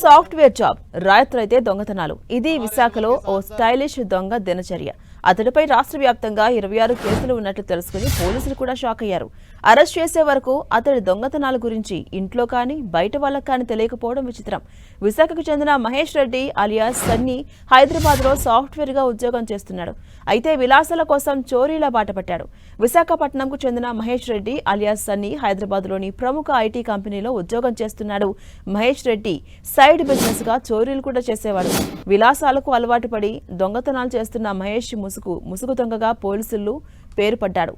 Software job, రాత్రైతే దొంగతనాలు. ఇది విశాఖలో ఓ స్టైలిష్ దొంగ దినచర్య. అతడిపై రాష్ట్ర వ్యాప్తంగా 26 కేసులు ఉన్నట్లు తెలుసుకుని పోలీసులు కూడా షాక్ అయ్యారు. అరెస్ట్ చేసే వరకు అతడి దొంగతనాల గురించి ఇంట్లో కానీ బయట వాళ్ళకి కానీ తెలియకపోవడం విచిత్రం. విశాఖకు చెందిన మహేష్ రెడ్డి అలియాస్ సన్నీ హైదరాబాద్లో సాఫ్ట్వేర్గా ఉద్యోగం చేస్తున్నాడు. అయితే విలాసాల కోసం చోరీల బాటపట్టాడు. విశాఖపట్నంకు చెందిన మహేష్ రెడ్డి అలియాస్ సన్నీ హైదరాబాద్లోని ప్రముఖ ఐటీ కంపెనీలో ఉద్యోగం చేస్తున్నాడు. మహేష్ రెడ్డి సైడ్ బిజినెస్ గా చోరీలు కూడా చేసేవాడు. విలాసాలకు అలవాటు పడి దొంగతనాలు చేస్తున్న మహేష్ ముసుగు దొంగగా పోలీసులు పేరు పడ్డాడు.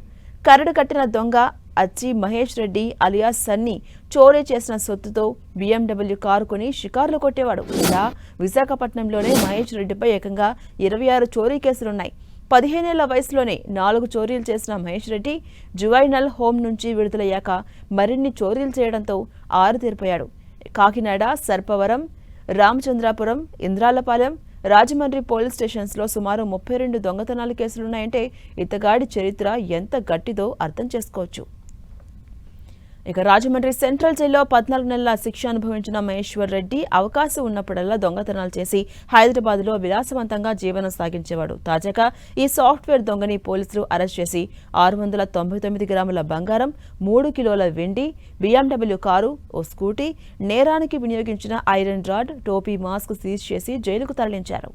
కరడు కట్టిన దొంగ అచ్చి మహేష్ రెడ్డి అలియాస్ సన్నీ చోరీ చేసిన సొత్తుతో BMW కారు కొని షికారులు కొట్టేవాడు. ఇలా విశాఖపట్నంలోనే మహేష్ రెడ్డిపై ఏకంగా 26 చోరీ కేసులున్నాయి. 15 ఏళ్ల వయసులోనే 4 చోరీలు చేసిన మహేష్ రెడ్డి జువైనల్ హోం నుంచి విడుదలయ్యాక మరిన్ని చోరీలు చేయడంతో ఆరుతీరిపోయాడు. కాకినాడ, సర్పవరం, రామచంద్రాపురం, ఇంద్రాలపాలెం, రాజమండ్రి పోలీస్ స్టేషన్స్లో సుమారు 32 దొంగతనాల కేసులున్నాయంటే ఇతగాడి చరిత్ర ఎంత గట్టిదో అర్థం చేసుకోవచ్చు. ఇక రాజమండ్రి సెంట్రల్ జైల్లో 14 నెలల శిక్ష అనుభవించిన మహేశ్వర్ రెడ్డి అవకాశం ఉన్నప్పుడల్లా దొంగతనాలు చేసి హైదరాబాద్లో విలాసవంతంగా జీవనం సాగించేవాడు. తాజాగా ఈ సాఫ్ట్వేర్ దొంగని పోలీసులు అరెస్ట్ చేసి 699 గ్రాముల బంగారం, 3 కిలోల వెండి, BMW కారు, ఓ స్కూటీ, నేరానికి వినియోగించిన ఐరన్ రాడ్, టోపీ, మాస్క్ సీజ్ చేసి జైలుకు తరలించారు.